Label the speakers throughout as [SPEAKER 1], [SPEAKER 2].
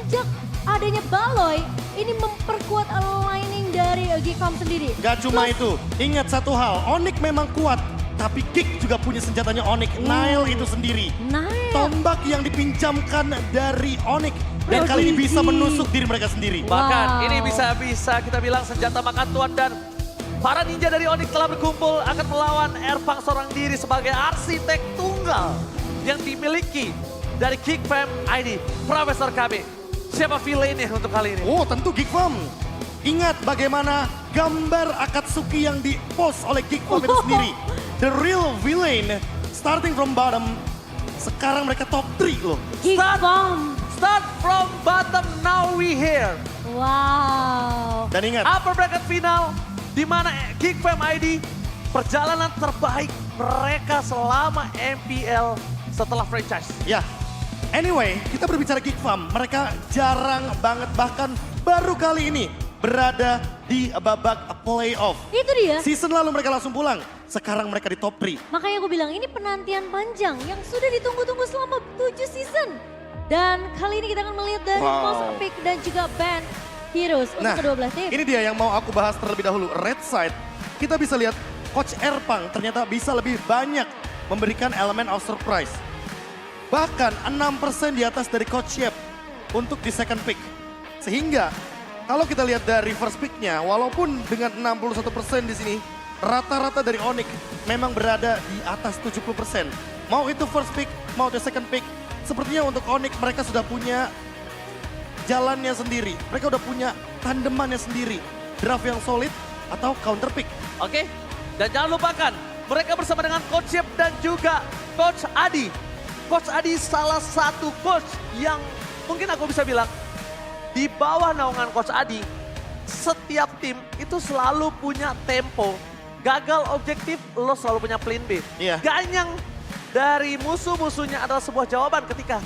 [SPEAKER 1] sejak adanya Baloy, ini memperkuat aligning dari Geekfam sendiri.
[SPEAKER 2] Gak cuma itu, ingat satu hal, Onyx memang kuat. Tapi Geek juga punya senjatanya Onyx, Nile itu sendiri.
[SPEAKER 1] Nile.
[SPEAKER 2] Tombak yang dipinjamkan dari Onyx. Dan kali ini bisa menusuk diri mereka sendiri.
[SPEAKER 3] Bahkan ini bisa kita bilang senjata makan tuan dan para ninja dari Onyx telah berkumpul akan melawan Erpang seorang diri sebagai arsitek tunggal yang dimiliki dari Geekfam ID, Profesor KB. Siapa villainnya untuk kali ini?
[SPEAKER 2] Oh tentu Geekfam. Ingat bagaimana gambar Akatsuki yang di-post oleh Geekfam itu sendiri. The real villain starting from bottom. Sekarang mereka top 3 loh.
[SPEAKER 1] Geekfam.
[SPEAKER 3] Start from bottom, now we here.
[SPEAKER 1] Wow.
[SPEAKER 2] Dan ingat,
[SPEAKER 3] Upper bracket final di mana Geekfam ID perjalanan terbaik mereka selama MPL setelah franchise.
[SPEAKER 2] ya. Anyway, kita berbicara Geekfam. Mereka jarang banget bahkan baru kali ini berada di babak playoff.
[SPEAKER 1] Itu dia.
[SPEAKER 2] Season lalu mereka langsung pulang. Sekarang mereka di top 3.
[SPEAKER 1] Makanya aku bilang ini penantian panjang yang sudah ditunggu-tunggu selama 7 season. Dan kali ini kita akan melihat dari Most Epic dan juga Band Heroes untuk
[SPEAKER 2] Nah,
[SPEAKER 1] kedua belah tim.
[SPEAKER 2] ini dia yang mau aku bahas terlebih dahulu. Red side, kita bisa lihat Coach Erpang ternyata bisa lebih banyak memberikan elemen of surprise. Bahkan 6% di atas dari Coach Yep untuk di second pick. Sehingga kalau kita lihat dari first picknya, walaupun dengan 61% di sini, rata-rata dari Onyx memang berada di atas 70%. Mau itu first pick, mau itu second pick, sepertinya untuk Onyx mereka sudah punya jalannya sendiri. Mereka udah punya tandemannya sendiri. Draft yang solid atau counter pick.
[SPEAKER 3] Oke, dan jangan lupakan mereka bersama dengan Coach Yep dan juga Coach Adi. Coach Adi salah satu coach yang mungkin aku bisa bilang di bawah naungan Coach Adi, setiap tim itu selalu punya tempo. Gagal objektif, lo selalu punya plan B.
[SPEAKER 2] Iya.
[SPEAKER 3] Ganyang dari musuh-musuhnya adalah sebuah jawaban ketika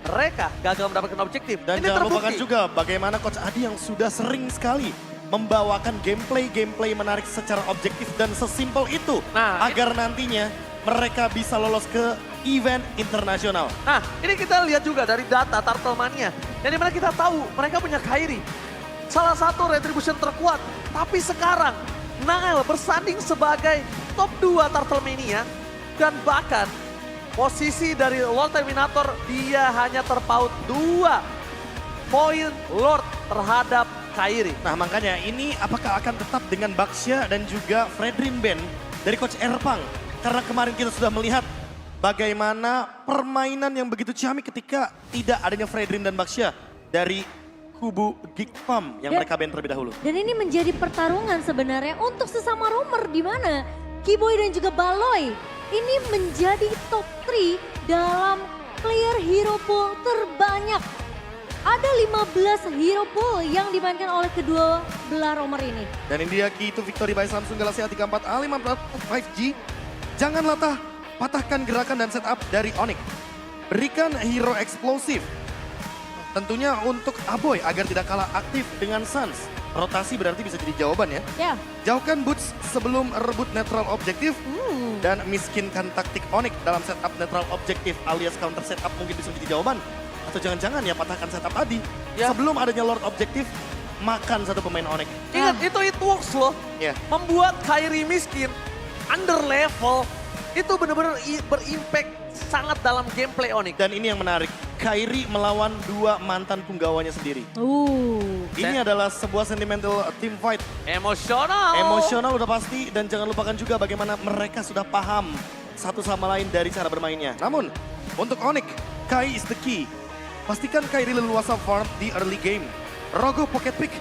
[SPEAKER 3] mereka gagal mendapatkan objektif.
[SPEAKER 2] Dan
[SPEAKER 3] Ini
[SPEAKER 2] jangan
[SPEAKER 3] terbukti.
[SPEAKER 2] lupakan juga bagaimana Coach Adi yang sudah sering sekali membawakan gameplay menarik secara objektif dan sesimpel itu.
[SPEAKER 3] Nah,
[SPEAKER 2] agar nantinya mereka bisa lolos ke event internasional.
[SPEAKER 3] Nah, ini kita lihat juga dari data Turtlemania. Yang dimana kita tahu mereka punya Kairi. Salah satu retribution terkuat. Tapi sekarang Nile bersanding sebagai top 2 Turtlemania. Dan bahkan posisi dari Lord Terminator dia hanya terpaut 2 poin Lord terhadap Kairi.
[SPEAKER 2] Nah makanya ini apakah akan tetap dengan Baksha dan juga Fredrin Band dari Coach Erpang. Karena kemarin kita sudah melihat bagaimana permainan yang begitu ciamik ketika tidak adanya Fredrin dan Baksha dari kubu Geekfam yang mereka ban terlebih dahulu.
[SPEAKER 1] Dan ini menjadi pertarungan sebenarnya untuk sesama romer di mana Keyboy dan juga Baloy ini menjadi top 3 dalam player hero pool terbanyak. Ada 15 hero pool yang dimainkan oleh kedua belah romer ini.
[SPEAKER 2] Dan ini dia key to victory by Samsung Galaxy A34A54 5G. Jangan latah, patahkan gerakan dan setup dari Onyx. Berikan hero eksplosif. Tentunya untuk Aboy agar tidak kalah aktif dengan Sans. Rotasi berarti bisa jadi jawaban ya.
[SPEAKER 1] Ya.
[SPEAKER 2] Jauhkan Boots sebelum rebut netral objektif. Dan miskinkan taktik Onyx dalam setup netral objektif alias counter setup mungkin bisa jadi jawaban. Atau jangan-jangan ya patahkan setup tadi.
[SPEAKER 3] Ya.
[SPEAKER 2] Sebelum adanya Lord objektif, makan satu pemain Onyx.
[SPEAKER 3] Ingat, itu it works loh.
[SPEAKER 2] Ya.
[SPEAKER 3] Membuat Kairi miskin, under level, itu benar-benar berimpact sangat dalam gameplay Onyx.
[SPEAKER 2] Dan ini yang menarik, Kairi melawan 2 mantan punggawanya sendiri. Ini adalah sebuah sentimental team fight.
[SPEAKER 3] Emosional.
[SPEAKER 2] Emosional udah pasti dan jangan lupakan juga bagaimana mereka sudah paham satu sama lain dari cara bermainnya. Namun, untuk Onyx, Kai is the key. Pastikan Kairi leluasa farm di early game. Rogo pocket pick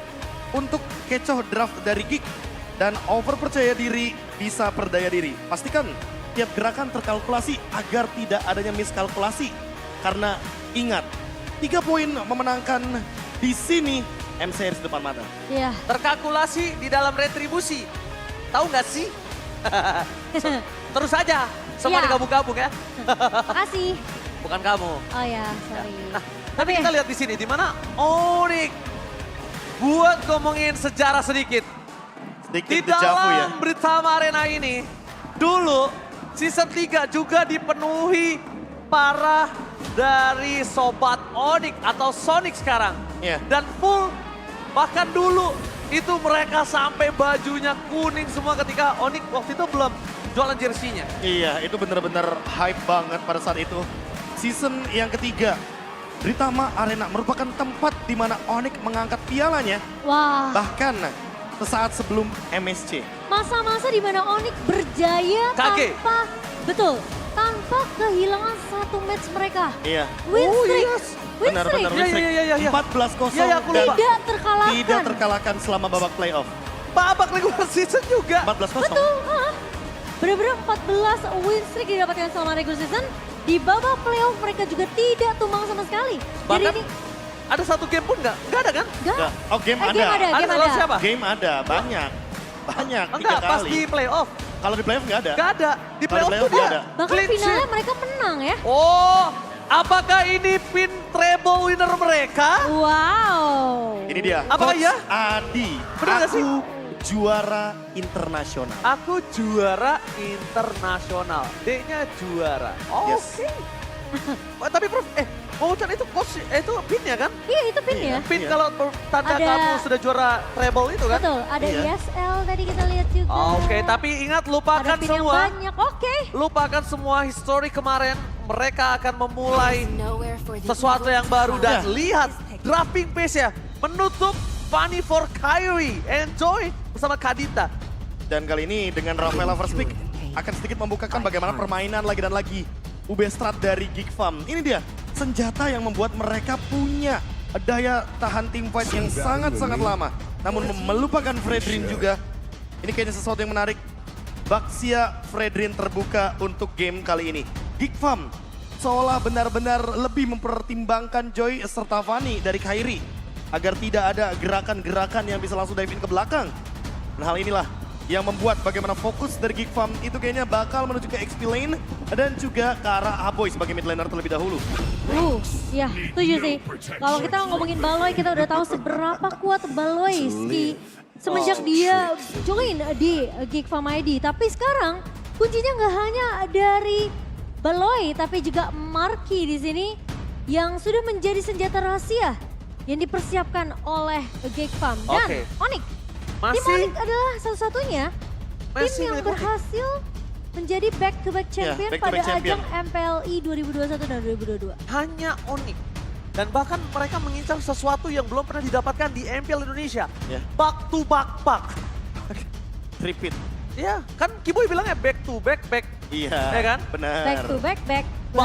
[SPEAKER 2] untuk kecoh draft dari Geek. Dan over percaya diri bisa perdaya diri. Pastikan tiap gerakan terkalkulasi agar tidak adanya miskalkulasi. Karena ingat, 3 poin memenangkan di sini MCRS depan mata.
[SPEAKER 1] Iya.
[SPEAKER 3] Terkalkulasi di dalam retribusi. Tahu nggak sih? Terus saja, semua
[SPEAKER 1] Ya.
[SPEAKER 3] digabung-gabung ya.
[SPEAKER 1] Makasih.
[SPEAKER 3] Bukan kamu.
[SPEAKER 1] Oh ya, sorry.
[SPEAKER 3] Nah, tapi kita lihat di sini, di mana Onyx buat ngomongin sejarah sedikit. Di
[SPEAKER 2] Sedikit dejavu ya.
[SPEAKER 3] dalam Britama Arena ini, dulu season 3 juga dipenuhi para dari Sobat Onyx atau Sonic sekarang.
[SPEAKER 2] Iya.
[SPEAKER 3] Dan full, bahkan dulu itu mereka sampai bajunya kuning semua ketika Onyx waktu itu belum jualan jersinya.
[SPEAKER 2] Iya, itu bener-bener hype banget pada saat itu. Season yang ketiga, Britama Arena merupakan tempat di mana Onyx mengangkat pialanya.
[SPEAKER 1] Wah,
[SPEAKER 2] Bahkan sesaat sebelum MSC.
[SPEAKER 1] masa-masa di mana Onyx berjaya
[SPEAKER 3] Kage.
[SPEAKER 1] tanpa kehilangan satu match mereka.
[SPEAKER 2] Iya.
[SPEAKER 1] Win
[SPEAKER 3] Oh,
[SPEAKER 1] streak.
[SPEAKER 3] yes.
[SPEAKER 1] Win
[SPEAKER 2] Benar,
[SPEAKER 1] streak.
[SPEAKER 2] benar.
[SPEAKER 3] Iya, iya, iya, iya.
[SPEAKER 2] 14-0
[SPEAKER 3] Iya, iya, aku
[SPEAKER 2] dan
[SPEAKER 3] lupa.
[SPEAKER 1] Tidak terkalahkan.
[SPEAKER 2] tidak terkalahkan selama babak playoff.
[SPEAKER 3] Babak regular season juga.
[SPEAKER 2] 14-0.
[SPEAKER 1] Betul. Benar-benar 14 win streak didapatkan selama regular season. Di babak playoff mereka juga tidak tumbang sama sekali. Jadi
[SPEAKER 3] Bahkan
[SPEAKER 1] ini
[SPEAKER 3] ada satu game pun nggak ada kan?
[SPEAKER 1] enggak.
[SPEAKER 2] Enggak. Oh, game ada.
[SPEAKER 1] Game
[SPEAKER 3] Ada
[SPEAKER 1] ada.
[SPEAKER 3] lawan siapa?
[SPEAKER 2] Game ada, banyak. Banyak, 3
[SPEAKER 3] Enggak, pas
[SPEAKER 2] kali.
[SPEAKER 3] di playoff.
[SPEAKER 2] Kalau di playoff nggak ada.
[SPEAKER 3] Nggak ada. Di
[SPEAKER 2] Kalau
[SPEAKER 3] playoff
[SPEAKER 2] di
[SPEAKER 3] tuh
[SPEAKER 2] playoff
[SPEAKER 3] dia.
[SPEAKER 2] nggak
[SPEAKER 1] Bahkan
[SPEAKER 3] clean
[SPEAKER 1] finalnya
[SPEAKER 3] sheet.
[SPEAKER 1] mereka menang ya.
[SPEAKER 3] Oh, apakah ini pin treble winner mereka?
[SPEAKER 1] Wow.
[SPEAKER 2] Ini dia.
[SPEAKER 3] Apakah
[SPEAKER 2] Coach
[SPEAKER 3] iya?
[SPEAKER 2] Adi.
[SPEAKER 3] Benar nggak sih?
[SPEAKER 2] Aku juara internasional.
[SPEAKER 3] Aku juara internasional. D-nya juara. Oke.
[SPEAKER 2] Yes.
[SPEAKER 3] Tapi Prof, mau ucap itu coach, itu pinnya kan?
[SPEAKER 1] Iya itu pin
[SPEAKER 2] Iya.
[SPEAKER 1] ya.
[SPEAKER 3] Pin
[SPEAKER 2] Iya.
[SPEAKER 3] kalau tanda
[SPEAKER 1] Ada-
[SPEAKER 3] kamu sudah juara treble itu kan?
[SPEAKER 1] Betul, ada
[SPEAKER 2] Iya.
[SPEAKER 1] ESL tadi kita lihat juga.
[SPEAKER 3] Oke, tapi ingat
[SPEAKER 1] ada
[SPEAKER 3] lupakan
[SPEAKER 1] pin yang
[SPEAKER 3] semua.
[SPEAKER 1] banyak. Oke.
[SPEAKER 3] Lupakan semua histori kemarin. Mereka akan memulai sesuatu yang baru dan
[SPEAKER 2] Ya.
[SPEAKER 3] lihat drafting pace ya. Menutup Funny for Kyrie. Enjoy bersama Kadita.
[SPEAKER 2] Dan kali ini dengan Rafaela First Pick akan sedikit membukakan bagaimana permainan lagi dan lagi UB Strat dari Geek Farm. Ini dia senjata yang membuat mereka punya daya tahan team fight yang sangat-sangat lama. Namun melupakan Fredrin juga. Ini kayaknya sesuatu yang menarik. Baxia Fredrin terbuka untuk game kali ini. Geek Farm seolah benar-benar lebih mempertimbangkan Joy serta Fanny dari Kyrie. Agar tidak ada gerakan-gerakan yang bisa langsung dive in ke belakang. Dan hal inilah yang membuat bagaimana fokus dari Geek Farm itu kayaknya bakal menuju ke XP lane dan juga ke arah Aboy sebagai mid laner terlebih dahulu.
[SPEAKER 1] Ya setuju sih. Kalau kita ngomongin Baloy, kita udah tahu seberapa kuat Baloy semenjak dia join di Geek Farm ID. Tapi sekarang kuncinya nggak hanya dari Baloy, tapi juga Marky di sini yang sudah menjadi senjata rahasia yang dipersiapkan oleh Geek Farm. Dan
[SPEAKER 3] Oke.
[SPEAKER 1] Onyx. Tim
[SPEAKER 3] Masih
[SPEAKER 1] Onyx adalah satu-satunya tim yang
[SPEAKER 3] milik Onyx.
[SPEAKER 1] berhasil menjadi back-to-back champion
[SPEAKER 2] back-to-back
[SPEAKER 1] pada
[SPEAKER 2] champion.
[SPEAKER 1] ajang MPLI 2021 dan 2022.
[SPEAKER 3] hanya Onyx. Dan bahkan mereka mengincar sesuatu yang belum pernah didapatkan di MPL Indonesia.
[SPEAKER 2] Ya.
[SPEAKER 3] Back to back back.
[SPEAKER 2] Repeat.
[SPEAKER 3] Ya, kan Kiboy bilangnya back to back back.
[SPEAKER 2] Iya.
[SPEAKER 3] Ya kan?
[SPEAKER 2] Benar.
[SPEAKER 1] Back to back.
[SPEAKER 3] Back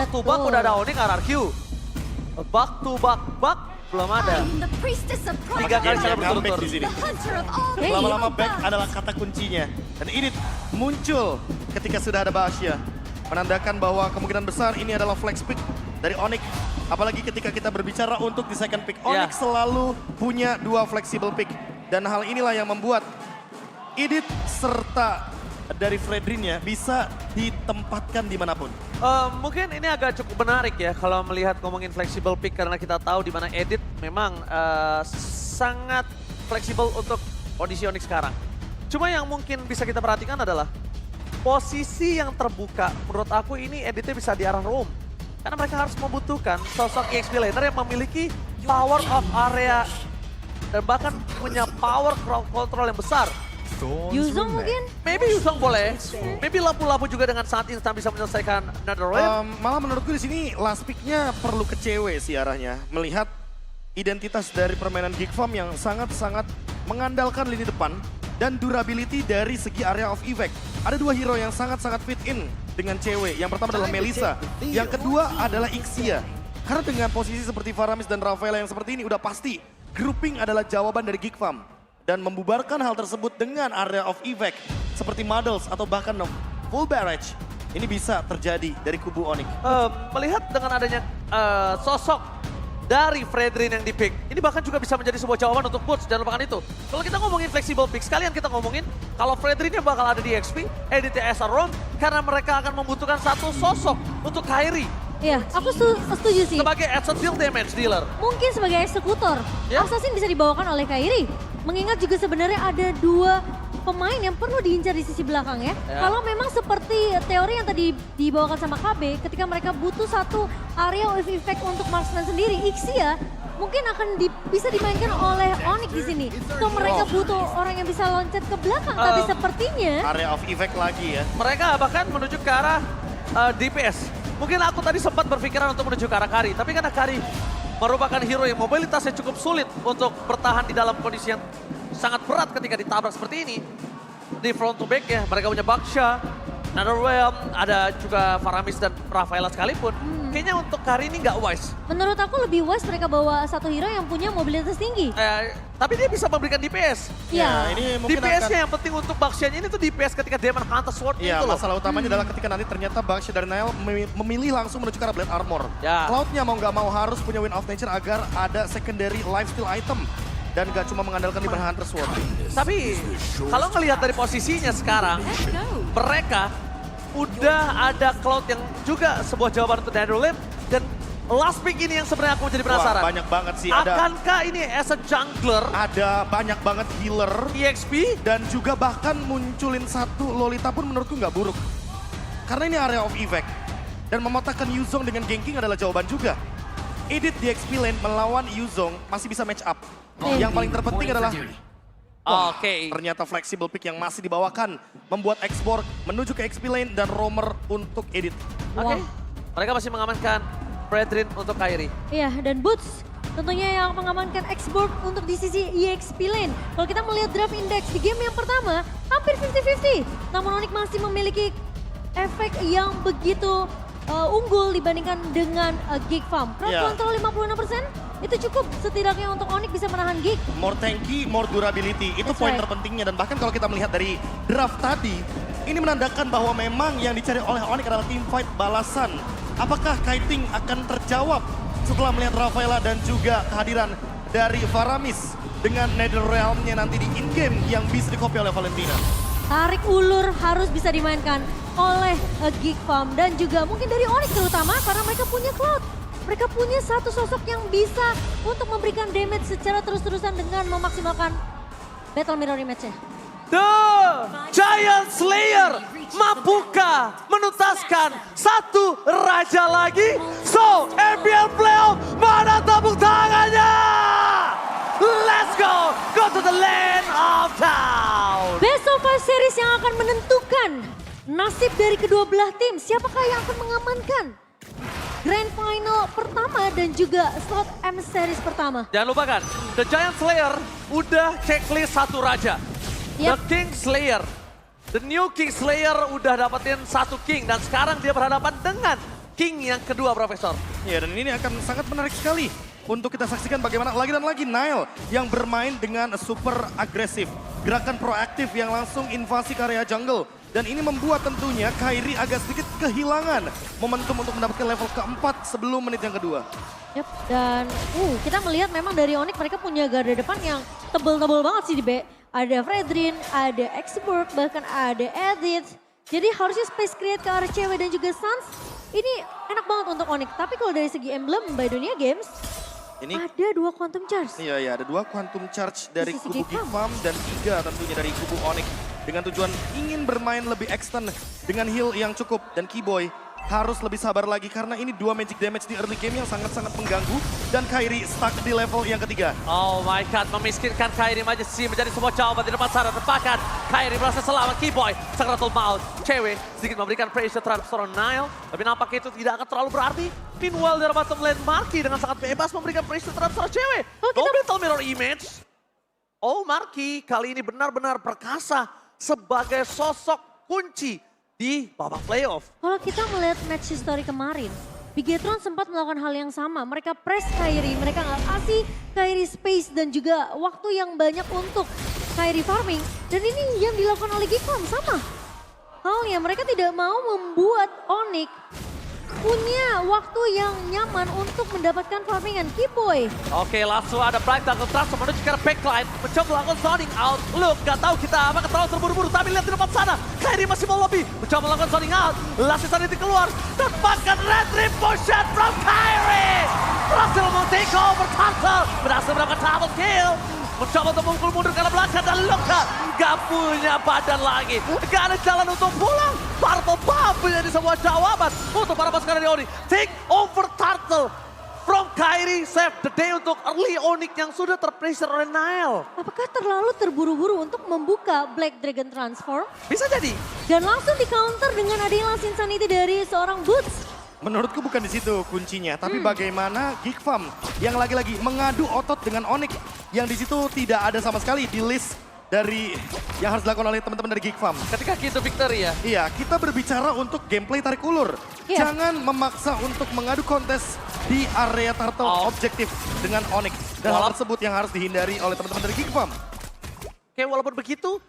[SPEAKER 3] to back
[SPEAKER 1] Betul.
[SPEAKER 3] udah ada Onyx RRQ. Back to back back belum ada. Tiga kali
[SPEAKER 2] Game
[SPEAKER 3] saya
[SPEAKER 2] yang comeback
[SPEAKER 3] berturut-turut.
[SPEAKER 2] di sini.
[SPEAKER 1] Hey,
[SPEAKER 2] Lama-lama back adalah kata kuncinya. Dan ini muncul ketika sudah ada Baxia. Menandakan bahwa kemungkinan besar ini adalah flex pick dari Onyx. Apalagi ketika kita berbicara untuk di second pick.
[SPEAKER 3] Ya.
[SPEAKER 2] Onyx selalu punya 2 flexible pick. Dan hal inilah yang membuat Idit serta dari Fredrinnya bisa ditempatkan dimanapun.
[SPEAKER 3] Mungkin ini agak cukup menarik ya kalau melihat ngomongin flexible pick karena kita tahu di mana Edit memang sangat fleksibel untuk kondisi Onyx sekarang. Cuma yang mungkin bisa kita perhatikan adalah posisi yang terbuka. Menurut aku ini Editnya bisa di arah roam. Karena mereka harus membutuhkan sosok EXP laner yang memiliki power of area dan bahkan punya power crowd control yang besar.
[SPEAKER 1] Yuzong mungkin?
[SPEAKER 3] Maybe Yuzong boleh, maybe Lapu-Lapu juga dengan sangat instan bisa menyelesaikan another wave.
[SPEAKER 2] Malah menurutku di sini last pick-nya perlu ke cewek sih arahnya. Melihat identitas dari permainan Geek Farm yang sangat-sangat mengandalkan lini depan dan durability dari segi area of effect. Ada 2 hero yang sangat-sangat fit in dengan cewek. Yang pertama adalah Melissa, yang kedua adalah Ixia. Karena dengan posisi seperti Faramis dan Rafaela yang seperti ini udah pasti grouping adalah jawaban dari Geek Farm. Dan membubarkan hal tersebut dengan area of effect seperti Muddles atau bahkan full barrage. Ini bisa terjadi dari kubu Onyx.
[SPEAKER 3] Melihat dengan adanya sosok dari Fredrin yang di-pick, ini bahkan juga bisa menjadi sebuah jawaban untuk Boots. Jangan lupakan itu. Kalau kita ngomongin flexible pick, sekalian kita ngomongin kalau Fredrinnya bakal ada di XP, EDTSR ROM, karena mereka akan membutuhkan satu sosok untuk Kyrie
[SPEAKER 1] Iya, aku setuju sih.
[SPEAKER 3] sebagai asset field damage dealer.
[SPEAKER 1] Mungkin sebagai eksekutor,
[SPEAKER 3] Ya.
[SPEAKER 1] Assassin bisa dibawakan oleh Kyrie. Mengingat juga sebenarnya ada 2 pemain yang perlu diincar di sisi belakang ya.
[SPEAKER 3] Ya.
[SPEAKER 1] Kalau memang seperti teori yang tadi dibawakan sama KB, ketika mereka butuh satu area of effect untuk marksman sendiri, Ixia mungkin akan bisa dimainkan oleh Onyx di sini. So mereka butuh orang yang bisa loncat ke belakang, tapi sepertinya
[SPEAKER 2] Area of effect lagi ya.
[SPEAKER 3] Mereka bahkan menuju ke arah DPS. Mungkin aku tadi sempat berpikiran untuk menuju ke arah Kari, tapi karena Kari merupakan hero yang mobilitasnya cukup sulit untuk bertahan di dalam kondisi yang sangat berat ketika ditabrak seperti ini. Di front to back ya, mereka punya Baksha, Netherrealm, ada juga Faramis dan Rafaela sekalipun. Kayaknya untuk Kari ini nggak wise.
[SPEAKER 1] menurut aku lebih wise mereka bawa satu hero yang punya mobilitas tinggi.
[SPEAKER 3] Tapi dia bisa memberikan DPS.
[SPEAKER 1] Iya.
[SPEAKER 2] Ini mungkin
[SPEAKER 3] DPS-nya
[SPEAKER 2] akan...
[SPEAKER 3] yang penting untuk Bakshianya ini tuh DPS ketika Demon Hunter Sword
[SPEAKER 2] Iya,
[SPEAKER 3] itu loh.
[SPEAKER 2] masalah utamanya adalah ketika nanti ternyata Baksha dan Nail memilih langsung menuju ke arah Blade Armor.
[SPEAKER 3] Ya.
[SPEAKER 2] Cloud-nya mau nggak mau harus punya Wind of Nature agar ada secondary lifesteal item. Dan gak cuma mengandalkan Demon Hunter Sword.
[SPEAKER 3] Tapi kalau ngelihat dari posisinya sekarang, mereka udah ada Cloud yang juga sebuah jawaban untuk Netherrealm. Dan last pick ini yang sebenarnya aku menjadi penasaran.
[SPEAKER 2] Wah, banyak banget sih. Ada
[SPEAKER 3] Akankah ini as a jungler,
[SPEAKER 2] banyak banget healer.
[SPEAKER 3] EXP?
[SPEAKER 2] Dan juga bahkan munculin satu Lolita pun menurutku nggak buruk. Karena ini area of effect. Dan mematahkan Yuzong dengan ganking adalah jawaban juga. Edit di XP lane melawan Yuzong masih bisa match up. Yang paling terpenting adalah
[SPEAKER 3] Oke.
[SPEAKER 2] ternyata flexible pick yang masih dibawakan membuat Xborg menuju ke XP lane dan Roamer untuk Edit.
[SPEAKER 3] Oke.
[SPEAKER 1] Wow.
[SPEAKER 3] Mereka masih mengamankan Fredrin untuk Kairi.
[SPEAKER 1] Iya, dan Boots tentunya yang mengamankan Xborg untuk di sisi EXP lane. Kalau kita melihat draft index di game yang pertama, hampir 50-50. Namun Onyx masih memiliki efek yang begitu unggul dibandingkan dengan Geek Farm. Crowd
[SPEAKER 2] Iya.
[SPEAKER 1] control 56%, itu cukup setidaknya untuk Onyx bisa menahan Geek.
[SPEAKER 2] More tanky, more durability. Itu
[SPEAKER 1] That's
[SPEAKER 2] poin
[SPEAKER 1] right.
[SPEAKER 2] terpentingnya. Dan bahkan kalau kita melihat dari draft tadi, ini menandakan bahwa memang yang dicari oleh Onyx adalah teamfight balasan. Apakah Kiting akan terjawab setelah melihat Rafaela dan juga kehadiran dari Faramis dengan Netherrealm-nya nanti di in-game yang bisa di-copy oleh Valentina.
[SPEAKER 1] Tarik ulur harus bisa dimainkan oleh Geek Farm dan juga mungkin dari Onyx terutama karena mereka punya Cloud. Mereka punya satu sosok yang bisa untuk memberikan damage secara terus-terusan dengan memaksimalkan Battle Mirror rematch-nya.
[SPEAKER 3] The Giant Slayer mampukah menuntaskan satu raja lagi? So, MPL Playoff mana tepuk tangannya? Let's go to the land of town.
[SPEAKER 1] Best of 5 series yang akan menentukan nasib dari kedua belah tim. Siapakah yang akan mengamankan Grand Final pertama dan juga slot M series pertama.
[SPEAKER 3] Jangan lupakan, The Giant Slayer udah checklist satu raja. The
[SPEAKER 1] Yep.
[SPEAKER 3] King Slayer, the new King Slayer udah dapetin satu King. Dan sekarang dia berhadapan dengan King yang kedua, Profesor.
[SPEAKER 2] Ya, dan ini akan sangat menarik sekali untuk kita saksikan bagaimana lagi dan lagi Nile yang bermain dengan super agresif. Gerakan proaktif yang langsung invasi ke area jungle. Dan ini membuat tentunya Kairi agak sedikit kehilangan momentum untuk mendapatkan level keempat sebelum menit yang kedua.
[SPEAKER 1] Yep. Dan kita melihat memang dari Onyx mereka punya garda depan yang tebel-tebel banget sih di B. Ada Fredrin, ada Xborg, bahkan ada Edith. Jadi harusnya space create ke arah cewek dan juga Sans. Ini enak banget untuk Onyx. Tapi kalau dari segi emblem by Dunia Games,
[SPEAKER 2] Ini
[SPEAKER 1] ada 2 Quantum Charge.
[SPEAKER 2] iya, ada 2 Quantum Charge dari
[SPEAKER 1] Sisi
[SPEAKER 2] kubu
[SPEAKER 1] Geek
[SPEAKER 2] Geek Farm dan 3 tentunya dari kubu Onyx. Dengan tujuan ingin bermain lebih extend dengan heal yang cukup. Dan Keyboy harus lebih sabar lagi karena ini 2 magic damage di early game yang sangat-sangat mengganggu. Dan Kairi stuck di level yang ketiga.
[SPEAKER 3] Oh my god, memiskinkan Kairi Majesty menjadi sebuah jawaban di depan sana. Tepakan, Kairi berhasil selamat, Keyboy, Sakratul Maut. Cewek sedikit memberikan pressure terhadap seorang Nile, tapi nampaknya itu tidak akan terlalu berarti. Meanwhile dari bottom lane, Marky dengan sangat bebas memberikan pressure terhadap seorang cewek. No Battle Mirror Image. Oh Marky, kali ini benar-benar perkasa sebagai sosok kunci di babak playoff.
[SPEAKER 1] Kalau kita melihat match history kemarin, Bigetron sempat melakukan hal yang sama. Mereka press Kairi, mereka nggak kasih Kairi space dan juga waktu yang banyak untuk Kairi farming. Dan ini yang dilakukan oleh Geekfarm sama. Halnya mereka tidak mau membuat Onyx punya waktu yang nyaman untuk mendapatkan farmingan Keyboy.
[SPEAKER 3] Oke, langsung ada Black Dragon Trust menuju ke arah backline. Mencoba melakukan zoning out. Look, gak tahu kita apakah terlalu terburu-buru. Tapi lihat di depan sana. Kairi masih mau lobby. Mencoba melakukan zoning out. Last Insanity keluar. Dapatkan retribution from Kairi. Berhasil mau take over Turtle. Berhasil mendapatkan double kill. mencoba untuk memukul mundur ke belakang dan Luka gak punya badan lagi. Gak ada jalan untuk pulang. Purple Puff menjadi sebuah jawaban untuk para pasukan dari Onyx. Take over Turtle from Kairi, save the day untuk early Onyx yang sudah terpressure oleh Nile.
[SPEAKER 1] Apakah terlalu terburu-buru untuk membuka Black Dragon Transform?
[SPEAKER 3] Bisa jadi.
[SPEAKER 1] Dan langsung di-counter dengan adanya Last Insanity dari seorang Boots.
[SPEAKER 2] Menurutku bukan di situ kuncinya, tapi bagaimana Geek Farm yang lagi-lagi mengadu otot dengan Onyx yang di situ tidak ada sama sekali di list dari yang harus dilakukan oleh teman-teman dari Geek Farm.
[SPEAKER 3] Ketika gitu victory ya.
[SPEAKER 2] Iya, kita berbicara untuk gameplay tarik ulur.
[SPEAKER 1] Iya.
[SPEAKER 2] Jangan memaksa untuk mengadu kontes di area turtle objektif dengan Onyx. Dan hal tersebut yang harus dihindari oleh teman-teman dari Geek Farm.
[SPEAKER 3] Oke, walaupun begitu,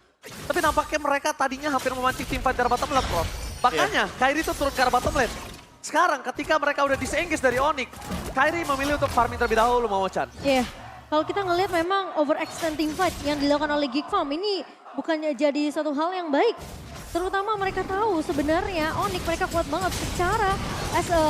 [SPEAKER 3] tapi nampaknya mereka tadinya hampir memancing tim fight dari bottom lane, bro. Makanya Kairi itu turun ke arah bottom lane. Sekarang ketika mereka udah disengage dari Onyx, Kairi memilih untuk farming terlebih dahulu, Momo-chan.
[SPEAKER 1] Iya, kalau kita ngelihat memang overextending fight yang dilakukan oleh Geek Farm ini bukannya jadi satu hal yang baik. Terutama mereka tahu sebenarnya Onyx mereka kuat banget secara as a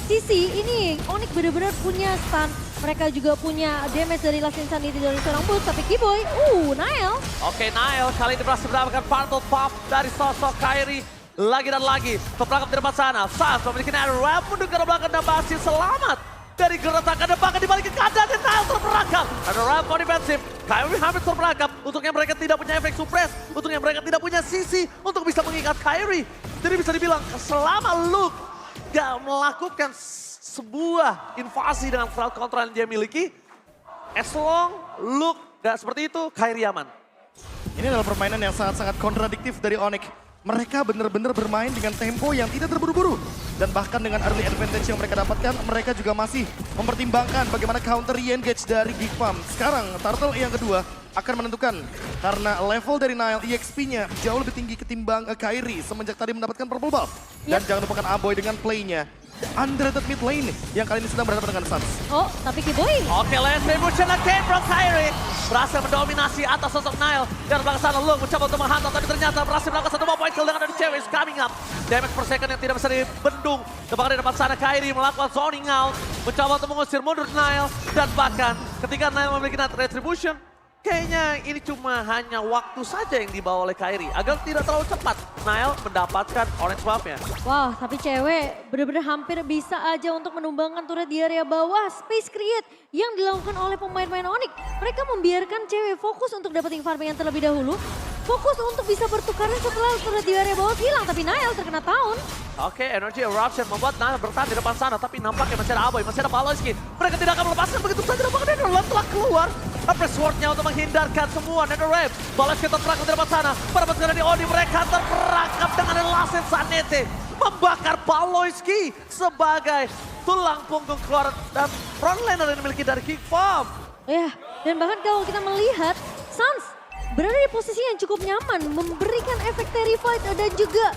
[SPEAKER 1] CC ini Onyx benar-benar punya stun. Mereka juga punya damage dari Last Insanity dari seorang Boots, tapi Kiboy, Nile.
[SPEAKER 3] Oke, Nile kali ini berhasil mendapatkan Purple Puff dari sosok Kairi. Lagi dan lagi, terperangkap di depan sana. Sans memiliki Netherrealm mundur ke belakang dan masih selamat dari geretakan dan bahkan dibalik ke kanan dan Nile terperangkap. Netherrealm kau defensif, Kairi hampir terperangkap. Untungnya mereka tidak punya efek suppress, untungnya mereka tidak punya sisi untuk bisa mengikat Kairi. Jadi bisa dibilang selama Luke gak melakukan sebuah invasi dengan crowd control yang dia miliki, as long Luke gak seperti itu, Kairi aman.
[SPEAKER 2] Ini adalah permainan yang sangat-sangat kontradiktif dari Onyx. Mereka benar-benar bermain dengan tempo yang tidak terburu-buru. Dan bahkan dengan early advantage yang mereka dapatkan, mereka juga masih mempertimbangkan bagaimana counter re-engage dari Geek Farm. Sekarang, Turtle yang kedua akan menentukan. Karena level dari Nile, EXP-nya jauh lebih tinggi ketimbang Kairi semenjak tadi mendapatkan Purple Buff. Dan jangan lupakan Aboy dengan play-nya. Undrated mid lane yang kali ini sedang berhadapan dengan Sans.
[SPEAKER 1] Oh, tapi Kiboy.
[SPEAKER 3] Oke, last revolution again from Kairi. Berhasil mendominasi atas sosok Nile. Dan belakang sana Luke mencoba untuk menghantam, tapi ternyata berhasil melakukan satu point kill dengan ada cewek coming up. Damage per second yang tidak bisa dibendung. Dan bahkan di depan sana Kairi melakukan zoning out. Mencoba untuk mengusir mundur Nile. Dan bahkan ketika Nile memiliki retribution, kayaknya ini cuma hanya waktu saja yang dibawa oleh Kairi. Agar tidak terlalu cepat Nile mendapatkan orange buff-nya.
[SPEAKER 1] Wah, tapi cewek benar-benar hampir bisa aja untuk menumbangkan turret di area bawah. Space create yang dilakukan oleh pemain-pemain Onyx. Mereka membiarkan cewek fokus untuk dapetin farming yang terlebih dahulu. Fokus untuk bisa bertukaran setelah turret di area bawah hilang. Tapi Nile terkena taun.
[SPEAKER 3] Oke, energy eruption membuat Nile bertahan di depan sana. Tapi nampaknya masih ada Aboy, masih ada Paloski. Mereka tidak akan melepaskan begitu saja. Nampaknya Netherrealm telah keluar. Tapi swordnya untuk menghindarkan semua Netherrealm. Paloski terperangkap di depan sana. Para pasukan di Oni mereka terperangkap dengan Last Insanity. Membakar Paloski sebagai tulang punggung keluar dan frontliner yang dimiliki dari Geek Farm.
[SPEAKER 1] Ya, dan bahkan kalau kita melihat Sans berada di posisi yang cukup nyaman, memberikan efek terrified dan juga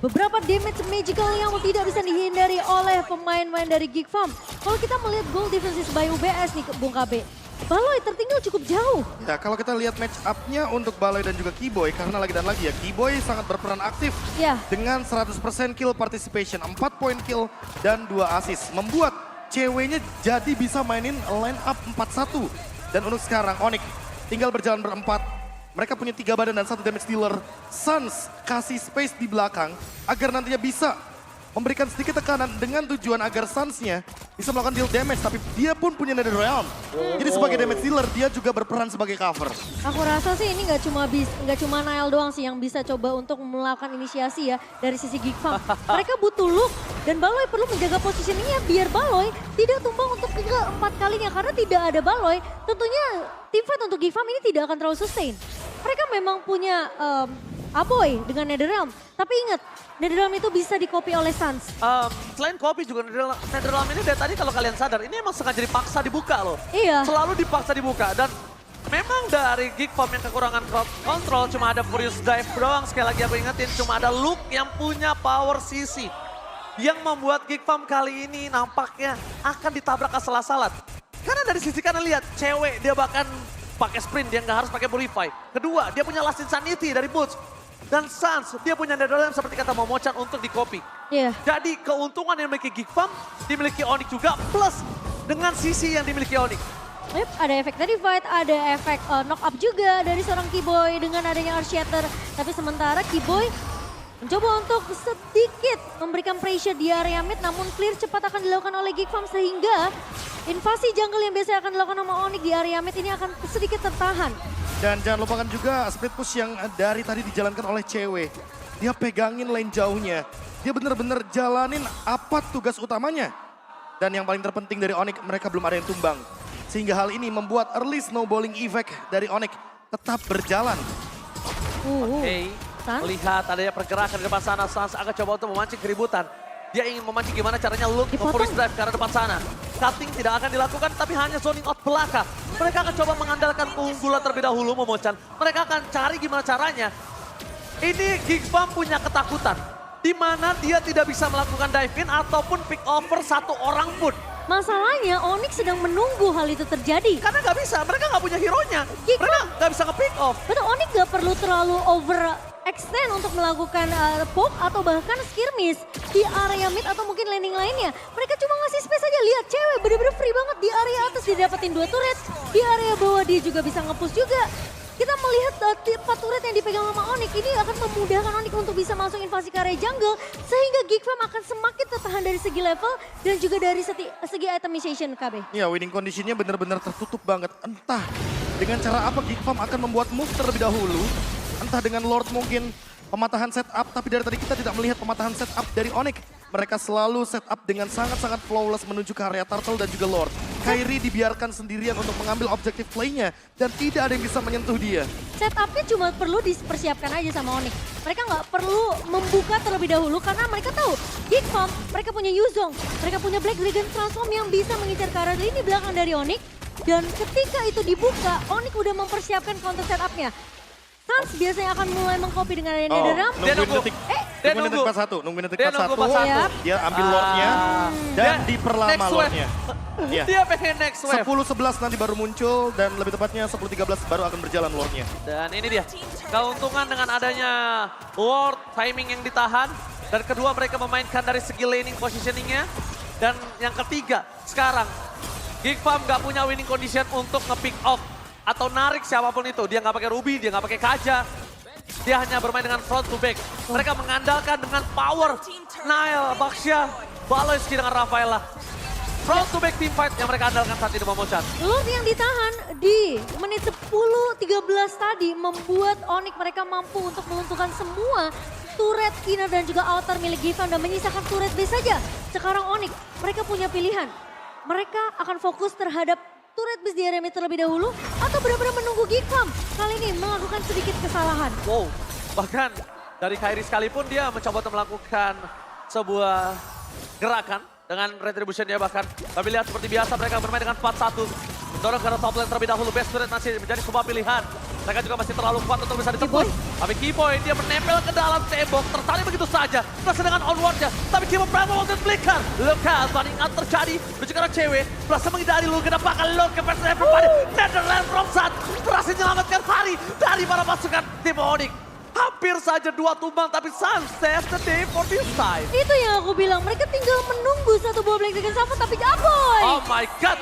[SPEAKER 1] beberapa damage magical yang tidak bisa dihindari oleh pemain-pemain dari Geek Farm. Kalau kita melihat goal defenses by UBS nih Bung KB, Baloy tertinggal cukup jauh.
[SPEAKER 2] Ya, kalau kita lihat match up-nya untuk Baloy dan juga Kiboy, karena lagi dan lagi ya, Kiboy sangat berperan aktif
[SPEAKER 1] Ya.
[SPEAKER 2] dengan 100% kill participation, 4 point kill dan 2 assist. Membuat ceweknya jadi bisa mainin line up 4-1. Dan untuk sekarang, Onyx tinggal berjalan berempat. Mereka punya 3 badan dan 1 damage dealer. Sans kasih space di belakang agar nantinya bisa memberikan sedikit tekanan dengan tujuan agar Sans-nya bisa melakukan deal damage. Tapi dia pun punya Netherrealm. Jadi sebagai damage dealer, dia juga berperan sebagai cover.
[SPEAKER 1] Aku rasa sih ini nggak cuma Nile doang sih yang bisa coba untuk melakukan inisiasi ya dari sisi Geek Farm. Mereka butuh look dan Baloy perlu menjaga positioningnya biar Baloy tidak tumbang untuk keempat kalinya. Karena tidak ada Baloy, tentunya team fight untuk Geek Farm ini tidak akan terlalu sustain. Mereka memang punya Aboy dengan Netherrealm, tapi ingat Netherrealm itu bisa di-copy oleh Sans.
[SPEAKER 3] Selain copy juga Netherrealm ini dari tadi kalau kalian sadar, ini emang sengaja dipaksa dibuka loh.
[SPEAKER 1] Iya.
[SPEAKER 3] Selalu dipaksa dibuka dan memang dari Geek Farm yang kekurangan crowd control cuma ada Furious Dive doang. Sekali lagi aku ingetin cuma ada Luke yang punya power CC. Yang membuat Geek Farm kali ini nampaknya akan ditabrak asal-asalan. Karena dari sisi kanan lihat cewek dia bahkan pakai sprint, dia nggak harus pakai Purify. Kedua, dia punya Last Insanity dari Boots. Dan Sans, dia punya Netherrealm seperti kata Momo-chan untuk di-copy.
[SPEAKER 1] Iya.
[SPEAKER 3] Jadi keuntungan yang dimiliki Geek Farm, dimiliki Onyx juga, plus dengan sisi yang dimiliki Onyx.
[SPEAKER 1] Yep, ada efek tadi fight, ada efek knock up juga dari seorang Keyboy dengan adanya Earth Shatter. Tapi sementara Keyboy mencoba untuk sedikit memberikan pressure di area mid, namun clear cepat akan dilakukan oleh Geek Farm sehingga invasi jungle yang biasanya akan dilakukan sama Onyx di area mid ini akan sedikit tertahan.
[SPEAKER 2] Dan jangan lupakan juga split push yang dari tadi dijalankan oleh cewek. Dia pegangin lane jauhnya. Dia bener-bener jalanin apa tugas utamanya. Dan yang paling terpenting dari Onyx, mereka belum ada yang tumbang. Sehingga hal ini membuat early snowballing effect dari Onyx tetap berjalan.
[SPEAKER 3] Oke, melihat adanya pergerakan di depan sana, Sans akan coba untuk memancing keributan. Dia ingin memancing gimana caranya Luke nge-force drive ke arah depan sana. Cutting tidak akan dilakukan, tapi hanya zoning out belakang. Mereka akan coba mengandalkan keunggulan terlebih dahulu, Momochan. Mereka akan cari gimana caranya. Ini Geek Farm punya ketakutan. Di mana dia tidak bisa melakukan dive in ataupun pick over satu orang pun.
[SPEAKER 1] Masalahnya Onyx sedang menunggu hal itu terjadi.
[SPEAKER 3] Karena nggak bisa, mereka nggak punya hero-nya.
[SPEAKER 1] Geek
[SPEAKER 3] Mereka nggak bisa nge-pick off.
[SPEAKER 1] Betul, Onyx gak perlu terlalu overextend untuk melakukan poke atau bahkan skirmish di area mid atau mungkin landing lainnya. Mereka cuma ngasih space aja, lihat cewek bener-bener free banget di area atas dia dapetin 2 turret. Di area bawah dia juga bisa nge-push juga. Kita melihat 4 turret yang dipegang sama Onyx ini akan memudahkan Onyx untuk bisa masuk invasi ke area jungle. Sehingga Geek Farm akan semakin tertahan dari segi level dan juga dari segi itemization KB.
[SPEAKER 2] Ya, winning conditionnya benar-benar tertutup banget. Entah dengan cara apa Geek Farm akan membuat move terlebih dahulu. Entah dengan Lord mungkin pematahan setup, tapi dari tadi kita tidak melihat pematahan setup dari Onyx. Mereka selalu setup dengan sangat-sangat flawless menuju ke area Turtle dan juga Lord. Kairi dibiarkan sendirian untuk mengambil objektif play-nya dan tidak ada yang bisa menyentuh dia.
[SPEAKER 1] Setupnya cuma perlu dipersiapkan aja sama Onyx. Mereka nggak perlu membuka terlebih dahulu karena mereka tahu Geek Farm, mereka punya Yuzong, mereka punya Black Dragon Transform yang bisa mengincar ke arah lini belakang dari Onyx. Dan ketika itu dibuka, Onyx udah mempersiapkan counter setupnya. Sans biasanya akan mulai mengcopy dengan adanya Netherrealm.
[SPEAKER 2] Nungguin detik,
[SPEAKER 3] Dia
[SPEAKER 2] nungguin detik 41, nungguin detik
[SPEAKER 3] Dia nunggu
[SPEAKER 2] 41.
[SPEAKER 3] 41.
[SPEAKER 2] Dia ambil Lordnya dan
[SPEAKER 3] Dia
[SPEAKER 2] diperlama
[SPEAKER 3] next wave.
[SPEAKER 2] Lordnya. Iya.
[SPEAKER 3] Dia pengen next wave.
[SPEAKER 2] 10-11 nanti baru muncul dan lebih tepatnya 10-13 baru akan berjalan Lordnya.
[SPEAKER 3] Dan ini dia, keuntungan dengan adanya Lord, timing yang ditahan. Dan kedua mereka memainkan dari segi laning positioningnya. Dan yang ketiga, sekarang Geek Farm gak punya winning condition untuk nge-pick off. Atau narik siapapun itu, dia nggak pakai Ruby, dia nggak pakai Kaja. Dia hanya bermain dengan front to back. Mereka mengandalkan dengan power Nile, Baxia, Baloyski dengan Rafaela. Front to back team fight yang mereka andalkan saat ini, Momochan.
[SPEAKER 1] Lord yang ditahan di menit 10-13 tadi membuat Onyx mereka mampu untuk melunturkan semua turret inner dan juga outer milik Givan dan menyisakan turret base saja. Sekarang Onyx, mereka punya pilihan. Mereka akan fokus terhadap turret base di area mid terlebih dahulu atau benar-benar menunggu Geek Farm kali ini melakukan sedikit kesalahan.
[SPEAKER 3] Wow, bahkan dari Kairi sekalipun dia mencoba untuk melakukan sebuah gerakan dengan retribution dia bahkan. Tapi lihat seperti biasa mereka bermain dengan 4-1. Mendorong ke arah top lane terlebih dahulu, best turret masih menjadi sebuah pilihan. Mereka juga masih terlalu kuat untuk bisa ditembus. Tapi Keyboy dia menempel ke dalam tembok, tertarik begitu saja. Berhasil dengan onwardnya, tapi Keyboy berhasil untuk flicker. Look banding out terjadi, menuju ke arah cewek. Berhasil menghindari Luke, bakal Luke ke versus everybody. Netherland from Sun, berhasil menyelamatkan hari dari para pasukan tim Onyx. Hampir saja 2 tumbang, tapi Sun saves the day for this time.
[SPEAKER 1] Itu yang aku bilang, mereka tinggal menunggu satu buah Black Dragon sama tapi Aboy.
[SPEAKER 3] Oh my god,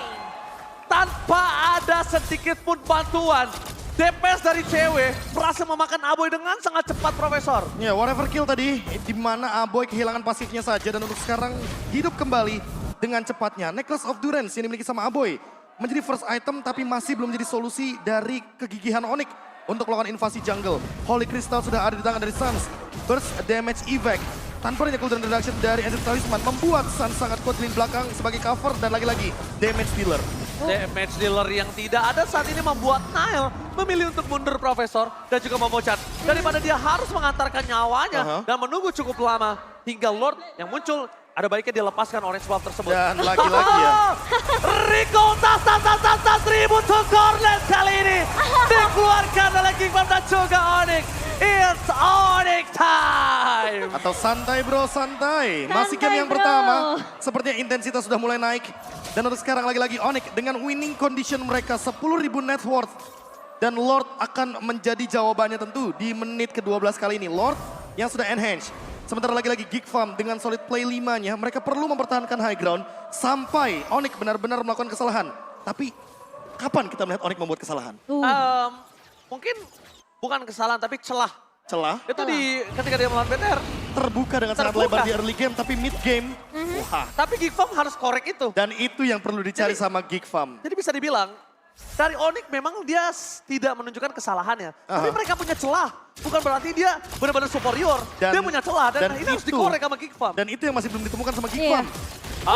[SPEAKER 3] tanpa ada sedikit pun bantuan. DPS dari cewek berhasil memakan Aboy dengan sangat cepat, Profesor.
[SPEAKER 2] Ya, whatever kill tadi, di mana Aboy kehilangan pasifnya saja dan untuk sekarang hidup kembali dengan cepatnya. Necklace of Durance yang dimiliki sama Aboy menjadi first item tapi masih belum menjadi solusi dari kegigihan Onyx untuk melakukan invasi jungle. Holy Crystal sudah ada di tangan dari Sans. Burst damage evac. Tanpa adanya cooldown reduction dari Ancient Talisman membuat Sans sangat kuat di lini belakang sebagai cover dan lagi-lagi damage dealer.
[SPEAKER 3] Damage dealer yang tidak ada saat ini membuat Nile memilih untuk mundur, Profesor, dan juga Momochan. Daripada dia harus mengantarkan nyawanya dan menunggu cukup lama hingga Lord yang muncul, ada baiknya dilepaskan orange buff tersebut.
[SPEAKER 2] Dan lagi-lagi ya.
[SPEAKER 3] Rico tas ribut to Cornet kali ini dikeluarkan oleh Geek Farm dan juga Onyx. It's Onyx time.
[SPEAKER 2] Atau santai bro, santai. Masih game yang
[SPEAKER 1] bro.
[SPEAKER 2] pertama. Sepertinya intensitas sudah mulai naik. Dan untuk sekarang lagi-lagi Onyx dengan winning condition mereka 10.000 net worth. Dan Lord akan menjadi jawabannya tentu di menit ke-12 kali ini. Lord yang sudah enhance. Sementara lagi-lagi Geek Farm dengan solid play 5-nya. Mereka perlu mempertahankan high ground sampai Onyx benar-benar melakukan kesalahan. Tapi kapan kita melihat Onyx membuat kesalahan?
[SPEAKER 3] Mungkin bukan kesalahan tapi celah.
[SPEAKER 2] Celah
[SPEAKER 3] Itu ketika dia melawan BTR.
[SPEAKER 2] terbuka dengan sangat
[SPEAKER 3] Terbuka.
[SPEAKER 2] lebar di early game, tapi mid game, wah.
[SPEAKER 3] Tapi Geekfarm harus korek itu.
[SPEAKER 2] Dan itu yang perlu dicari sama Geek Farm.
[SPEAKER 3] Jadi bisa dibilang, dari Onyx memang dia tidak menunjukkan kesalahannya. Tapi mereka punya celah. Bukan berarti dia benar-benar superior. Dia punya celah dan ini harus dikorek sama Geekfarm.
[SPEAKER 2] Dan itu yang masih belum ditemukan sama Geek
[SPEAKER 1] Iya.
[SPEAKER 2] Farm.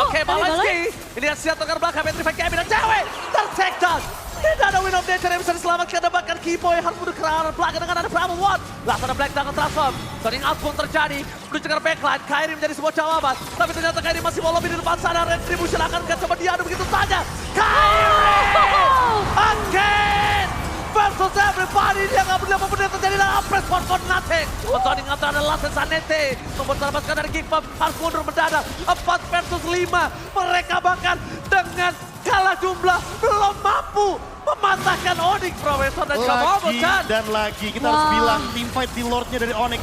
[SPEAKER 3] Oke, Balanski. Ini yang siap tukar belakang, Petrified Kevin dan cewek. Ter-take down. Tidak ada win of nature yang bisa diselamatkan. Bahkan Keyboy harus menuju ke arah belakang dengan ada Bravo One. Langsung ada Black Dragon transform. Turning out pun terjadi. Menuju ke backline. Kairi menjadi sebuah jawaban. Tapi ternyata Kairi masih mau lobby di depan sana. Retribution akan coba diadu begitu saja. Kairi! Again! Versus everybody. Dia nggak peduli apapun yang terjadi dalam press for nothing. Mentoning antara Lassen Sanete. Nomor terlepaskan dari Geekfarm. Harus mundur mendadak. 4 versus 5. Mereka bahkan dengan kalah jumlah belum mampu mematahkan Onyx, Profesor dan
[SPEAKER 2] Lagi
[SPEAKER 3] Chan.
[SPEAKER 2] dan lagi kita harus bilang team fight di Lordnya dari Onyx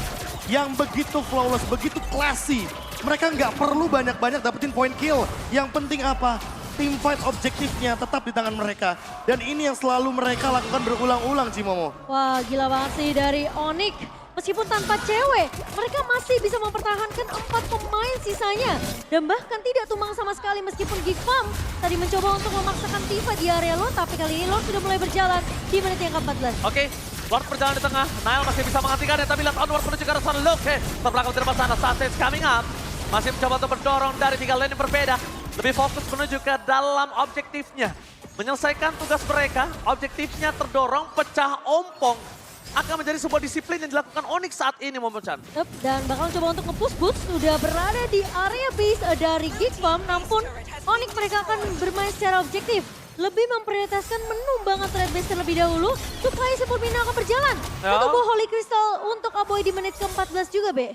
[SPEAKER 2] yang begitu flawless, begitu classy. Mereka nggak perlu banyak-banyak dapetin point kill. Yang penting apa? Team fight objektifnya tetap di tangan mereka. Dan ini yang selalu mereka lakukan berulang-ulang, Cimomo.
[SPEAKER 1] Wah, gila banget sih dari Onyx. Meskipun tanpa cewek, mereka masih bisa mempertahankan 4 pemain sisanya. Dan bahkan tidak tumbang sama sekali meskipun Geekfarm tadi mencoba untuk memaksakan Tifa di area Lord. Tapi kali ini Lord sudah mulai berjalan di menit yang ke-14.
[SPEAKER 3] Oke, Lord berjalan di tengah. Nile masih bisa menghentikannya, tapi lihat onward menuju ke arah sana. Luke, terbelakang di depan sana. Sanchez coming up. Masih mencoba untuk mendorong dari 3 lane yang berbeda. Lebih fokus menuju ke dalam objektifnya. Menyelesaikan tugas mereka, objektifnya terdorong, pecah ompong. Akan menjadi sebuah disiplin yang dilakukan Onyx saat ini, Momochan.
[SPEAKER 1] Dan bakal coba untuk nge-push Boots sudah berada di area base dari Geekfarm. Namun Onyx mereka akan bermain secara objektif. Lebih memprioritaskan menumbangkan trade base terlebih dahulu supaya si Purmina akan berjalan. Untuk Holy Crystal untuk Aboy di menit ke-14 juga, Be.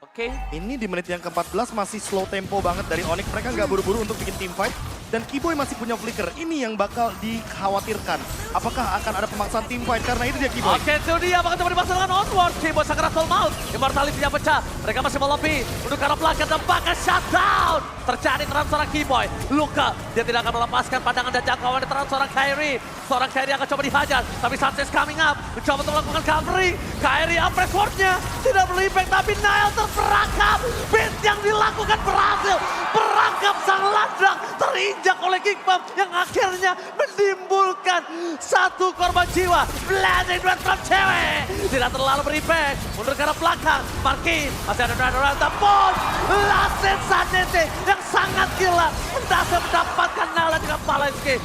[SPEAKER 3] Oke.
[SPEAKER 2] Ini di menit yang ke-14 masih slow tempo banget dari Onyx. Mereka nggak buru-buru untuk bikin team fight. Dan Keyboy masih punya flicker. Ini yang bakal dikhawatirkan. Apakah akan ada pemaksaan team fight? Karena itu dia Keyboy.
[SPEAKER 3] Oke, itu dia. Apakah coba dipasangkan onward. Keyboy Sakura Soul Mount. Immortality-nya pecah. Mereka masih melobi. Untuk ke arah belakang dan bahkan shutdown. Terjadi terhadap seorang Keyboy. Luka. Dia tidak akan melepaskan pandangan dan jangkauan terhadap seorang Kairi. Seorang Kairi akan coba dihajar. Tapi Sanchez coming up. Mencoba untuk melakukan covery. Kairi uppress ward-nya. Tidak berimpact. Tapi Nile terperangkap. Bait yang dilakukan berhasil. Perangkap sang ladang. Terinjak oleh Geekfarm. Yang akhirnya menimbulkan satu korban jiwa. Blazing Duet from cewek. Tidak terlalu berimpact. Mundur ke arah belakang. Marquis. Masih ada Ranta Pon. Lassen Sanete yang sangat gila. Mendasar mendapatkan Nala dengan Balanski.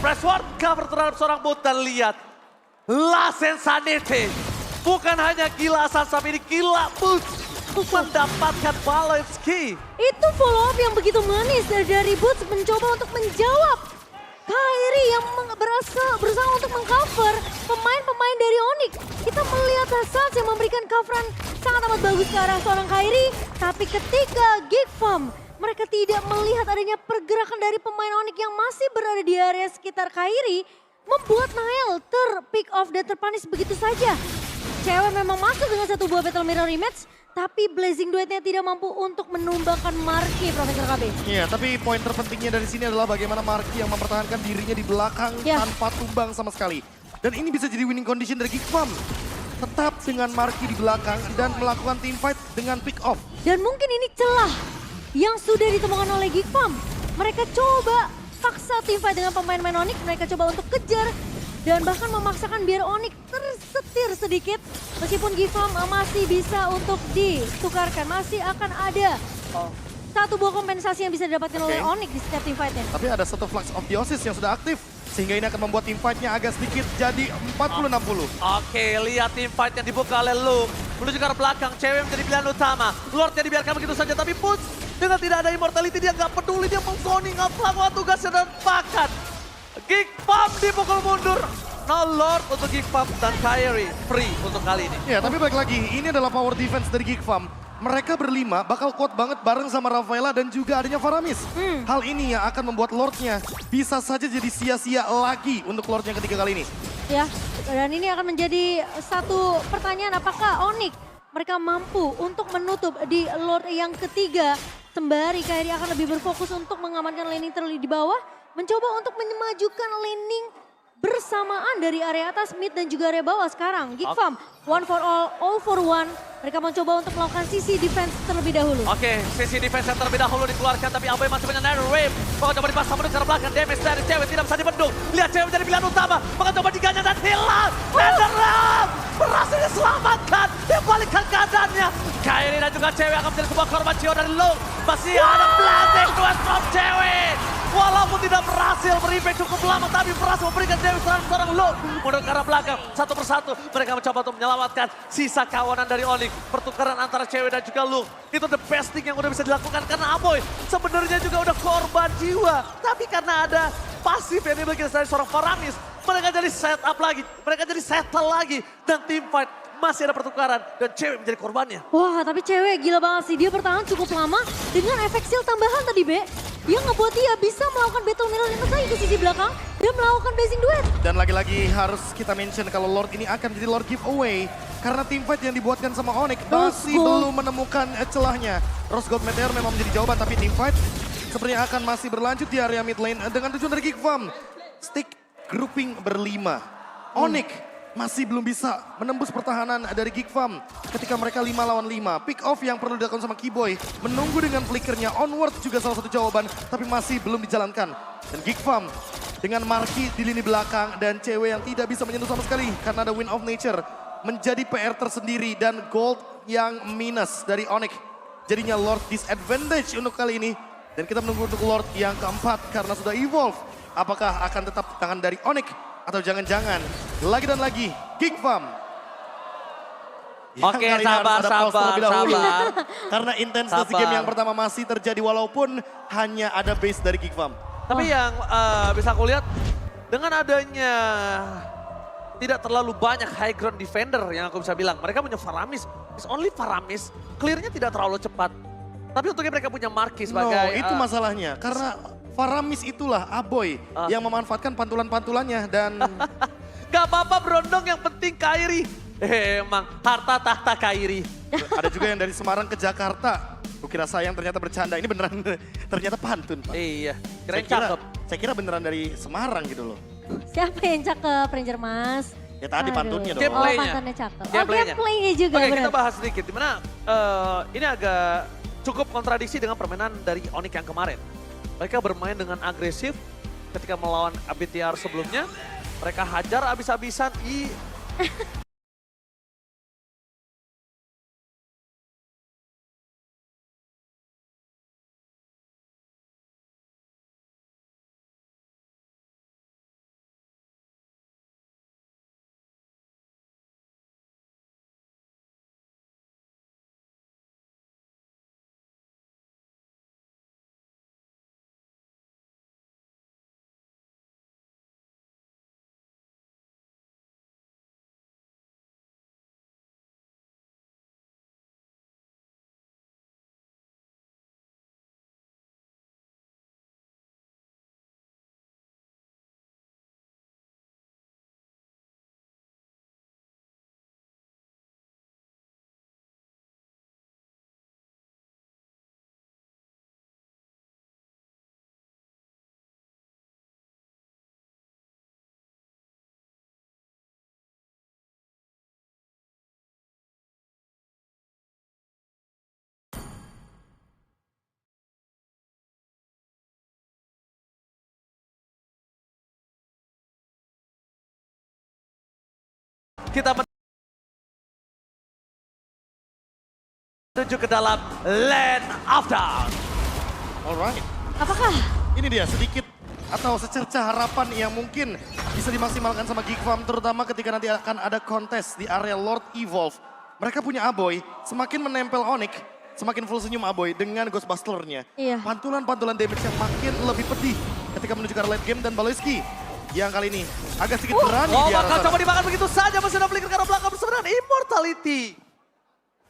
[SPEAKER 3] Press ward cover terhadap seorang bot dan lihat. Lassen Sanete. Bukan hanya gila asal tapi ini gila boots. Mendapatkan Balanski.
[SPEAKER 1] Itu follow up yang begitu manis dari Boots mencoba untuk menjawab. Kairi yang berusaha untuk mengcover pemain-pemain dari Onyx. Kita melihat Hassad yang memberikan coveran sangat amat bagus ke arah seorang Kairi. Tapi ketika Geekfarm mereka tidak melihat adanya pergerakan dari pemain Onyx yang masih berada di area sekitar Kairi. Membuat Nile ter-pick off dan terpanis begitu saja. Cewek memang masuk dengan satu buah Battle Mirror rematch. Tapi Blazing Duetnya tidak mampu untuk menumbangkan Marquis, Profesor KB.
[SPEAKER 2] Iya, tapi poin terpentingnya dari sini adalah bagaimana Marquis yang mempertahankan dirinya di belakang tanpa tumbang sama sekali. Dan ini bisa jadi winning condition dari Geekfarm. Tetap dengan Marquis di belakang dan melakukan team fight dengan pick off.
[SPEAKER 1] Dan mungkin ini celah yang sudah ditemukan oleh Geekfarm. Mereka coba paksa team fight dengan pemain-pemain Onyx. Mereka coba untuk kejar dan bahkan memaksakan biar Onyx tersetir sedikit. Meskipun Geekfarm masih bisa untuk ditukarkan. Masih akan ada satu buah kompensasi yang bisa didapatkan oleh Onyx di setiap team fight-nya.
[SPEAKER 2] Tapi ada satu Flux of Theosis yang sudah aktif. Sehingga ini akan membuat team fight-nya agak sedikit jadi 40-60.
[SPEAKER 3] Oke, lihat team fight yang dibuka oleh Luke. Menuju ke arah belakang, cewek menjadi pilihan utama. Lordnya dibiarkan begitu saja, tapi Boots dengan tidak ada immortality dia nggak peduli. Dia meng-zoning out melakukan tugasnya dan bahkan Geekfarm dipukul mundur. No Lord untuk Geekfarm dan Kairi free untuk kali ini.
[SPEAKER 2] Ya, tapi balik lagi, ini adalah power defense dari Geekfarm. Mereka berlima bakal kuat banget bareng sama Rafaela dan juga adanya Faramis. Hal ini yang akan membuat Lordnya bisa saja jadi sia-sia lagi untuk Lord yang ketiga kali ini.
[SPEAKER 1] Ya, dan ini akan menjadi satu pertanyaan, apakah Onyx mereka mampu untuk menutup di Lord yang ketiga. Sembari Kairi akan lebih berfokus untuk mengamankan laning terlebih di bawah. mencoba untuk memajukan laning bersamaan dari area atas, mid dan juga area bawah sekarang. Geek Farm, one for all for one. Mereka mencoba untuk melakukan sisi defense terlebih dahulu.
[SPEAKER 3] Oke, sisi defense yang terlebih dahulu dikeluarkan, tapi Abai masih punya Narrow Wave. Maka coba dipasang menuju ke belakang, damage dari cewek tidak bisa dibendung. Lihat cewek menjadi pilihan utama, maka coba diganya dan hilang. Netherrealm berhasil diselamatkan, dibalikkan keadaannya. Kairi dan juga cewek akan menjadi sebuah korban jiwa dari Long. Masih ada blazing duet from cewek. Walaupun tidak berhasil berimpact cukup lama, tapi berhasil memberikan damage terhadap seorang Long. Mundur ke arah belakang, satu persatu mereka mencoba untuk menyelamatkan sisa kawanan dari Onyx. Pertukaran antara cewek dan juga Long. Itu the best thing yang udah bisa dilakukan karena Aboy sebenarnya juga udah korban jiwa. Tapi karena ada pasif yang dimiliki dari seorang Faramis, mereka jadi set up lagi, mereka jadi settle lagi. Dan team fight masih ada pertukaran dan cewek menjadi korbannya.
[SPEAKER 1] Wah, tapi cewek gila banget sih. Dia bertahan cukup lama dengan efek shield tambahan tadi, Be. Dia ngebuat dia bisa melakukan battle mirror lintas lagi ke sisi belakang dan melakukan basing duet.
[SPEAKER 2] Dan lagi-lagi harus kita mention kalau Lord ini akan jadi Lord giveaway. Karena teamfight yang dibuatkan sama Onyx masih belum menemukan celahnya. Rose Gold Meteor memang menjadi jawaban, tapi teamfight sepertinya akan masih berlanjut di area mid lane dengan tujuan dari Geek Farm. Stick grouping berlima. Onyx masih belum bisa menembus pertahanan dari Geek Farm ketika mereka 5 lawan 5. Pick off yang perlu dilakukan sama Keyboy. Menunggu dengan flickernya onward juga salah satu jawaban, tapi masih belum dijalankan. Dan Geek Farm dengan Marky di lini belakang dan cewek yang tidak bisa menyentuh sama sekali karena ada Wind of Nature. Menjadi PR tersendiri dan gold yang minus dari Onyx. Jadinya Lord disadvantage untuk kali ini. Dan kita menunggu untuk Lord yang keempat karena sudah evolve. Apakah akan tetap di tangan dari Onyx? Atau jangan-jangan lagi dan lagi Geek Farm.
[SPEAKER 3] Oke, sabar.
[SPEAKER 2] Karena intensitas game yang pertama masih terjadi walaupun hanya ada base dari Geek Farm.
[SPEAKER 3] Tapi yang bisa aku lihat dengan adanya tidak terlalu banyak high ground defender yang aku bisa bilang. Mereka punya Faramis, it's only Faramis, clearnya tidak terlalu cepat. Tapi untungnya mereka punya Marky sebagai...
[SPEAKER 2] itu masalahnya karena Faramis itulah Aboy yang memanfaatkan pantulan-pantulannya dan...
[SPEAKER 3] Gak apa-apa Brondong, yang penting Kairi. Emang harta tahta Kairi.
[SPEAKER 2] Ada juga yang dari Semarang ke Jakarta. Kukira sayang ternyata bercanda, ini beneran ternyata pantun Pak.
[SPEAKER 3] Iya, keren cakep.
[SPEAKER 2] Saya kira beneran dari Semarang gitu loh.
[SPEAKER 1] Siapa yang cakep, Ranger Mas?
[SPEAKER 2] Ya tadi pantunnya dong.
[SPEAKER 3] Gameplaynya.
[SPEAKER 1] Oh, pantunnya cakep.
[SPEAKER 3] Gameplaynya.
[SPEAKER 1] Gameplaynya juga
[SPEAKER 3] Oke,
[SPEAKER 1] benar.
[SPEAKER 3] kita bahas sedikit. Dimana ini agak cukup kontradiksi dengan permainan dari Onyx yang kemarin. Mereka bermain dengan agresif ketika melawan ABTR sebelumnya. Mereka hajar abis-abisan kita menuju ke dalam Land of Dawn.
[SPEAKER 2] Alright.
[SPEAKER 1] Apakah?
[SPEAKER 2] Ini dia sedikit atau secerca harapan yang mungkin bisa dimaksimalkan sama Geek Farm, terutama ketika nanti akan ada kontes di area Lord Evolve. Mereka punya Aboy, semakin menempel Onyx, semakin full senyum Aboy dengan Ghostbuster-nya.
[SPEAKER 1] Iya.
[SPEAKER 2] Pantulan-pantulan damage yang makin lebih pedih ketika menuju ke arah late game dan Baloyski yang kali ini agak sedikit berani
[SPEAKER 3] Oh,
[SPEAKER 2] di arah
[SPEAKER 3] bakal
[SPEAKER 2] sana.
[SPEAKER 3] coba dimakan begitu saja, masih ada flicker ke arah belakang bersama dengan Immortality.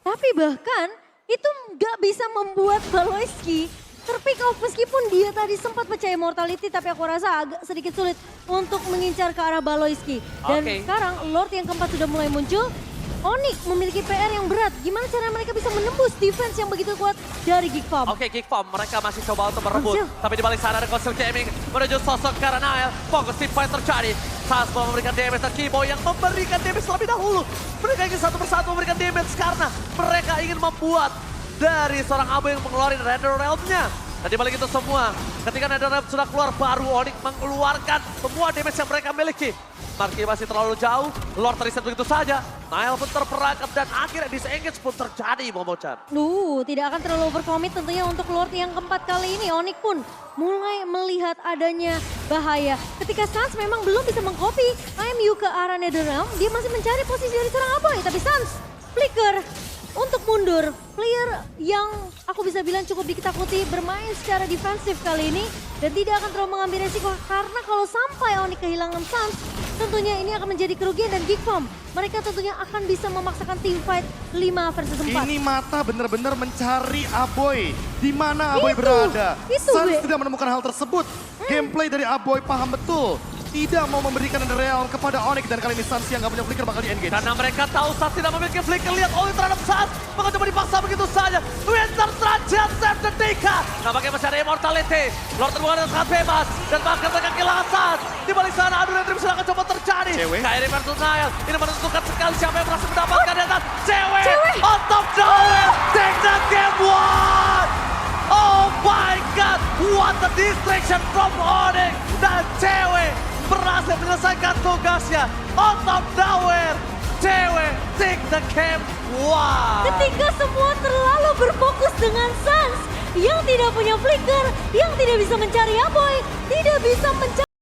[SPEAKER 1] Tapi bahkan itu nggak bisa membuat Baloyski terpick off meskipun dia tadi sempat pecah Immortality, tapi aku rasa agak sedikit sulit untuk mengincar ke arah Baloyski. Dan sekarang Lord yang keempat sudah mulai muncul. Onyx memiliki PR yang berat. Gimana cara mereka bisa menembus defense yang begitu kuat dari Geek Farm?
[SPEAKER 3] Oke, Geek Farm mereka masih coba untuk merebut. Tapi di balik sana ada Conceal Gaming. menuju sosok Karanael. Fokus tim fight terjadi. Sans mau memberikan damage dan Keyboy yang memberikan damage terlebih dahulu. Mereka ingin satu persatu memberikan damage karena mereka ingin membuat dari seorang Abu yang mengeluarkan Nether Realm-nya. Dan dibalik itu semua, ketika Nether Realm sudah keluar, baru Onyx mengeluarkan semua damage yang mereka miliki. Marky masih terlalu jauh, Lord terreset begitu saja. Nael pun terperangkap dan akhirnya disengage pun terjadi, Momochan.
[SPEAKER 1] Tidak akan terlalu overcommit tentunya untuk Lord yang keempat kali ini. Onyx pun mulai melihat adanya bahaya. Ketika Sans memang belum bisa mengcopy IMU ke arah Netherrealm, dia masih mencari posisi dari seorang Aboy. Tapi Sans flicker untuk mundur. Player yang aku bisa bilang cukup ditakuti bermain secara defensif kali ini. Dan tidak akan terlalu mengambil resiko karena kalau sampai Onyx kehilangan Sans, tentunya ini akan menjadi kerugian dan Geek Farm. Mereka tentunya akan bisa memaksakan team fight 5 versus 4.
[SPEAKER 2] Ini mata benar-benar mencari Aboy. Di mana Aboy
[SPEAKER 1] Itu,
[SPEAKER 2] berada.
[SPEAKER 1] itu,
[SPEAKER 2] Sans
[SPEAKER 1] Be.
[SPEAKER 2] tidak menemukan hal tersebut. Gameplay dari Aboy paham betul. Tidak mau memberikan Nether Realm kepada Onyx dan kali ini Sans yang gak punya flicker bakal di-engage.
[SPEAKER 3] Karena mereka tahu Sans tidak memiliki flicker. Lihat Oli terhadap Sans. Maka coba dipaksa begitu saja. Winter Transit Save the Deka. Nampaknya masih ada Immortality. Lord terbuka dengan sangat bebas. Dan bahkan mereka kehilangan Sans. Di balik sana adu retribusi akan coba terjadi.
[SPEAKER 2] Cewek.
[SPEAKER 3] Kairi versus Nael. Ini menentukan sekali siapa yang berhasil mendapatkan dan Cewek.
[SPEAKER 1] Cewek.
[SPEAKER 3] On top nowhere. Take the game one. Oh my God. What a distraction from Onyx. Dan Cewek berhasil menyelesaikan tugasnya. On top nowhere. Cewek take the game. Wow.
[SPEAKER 1] Ketika semua terlalu berfokus dengan Sans yang tidak punya flicker, yang tidak bisa mencari Aboy, tidak bisa mencari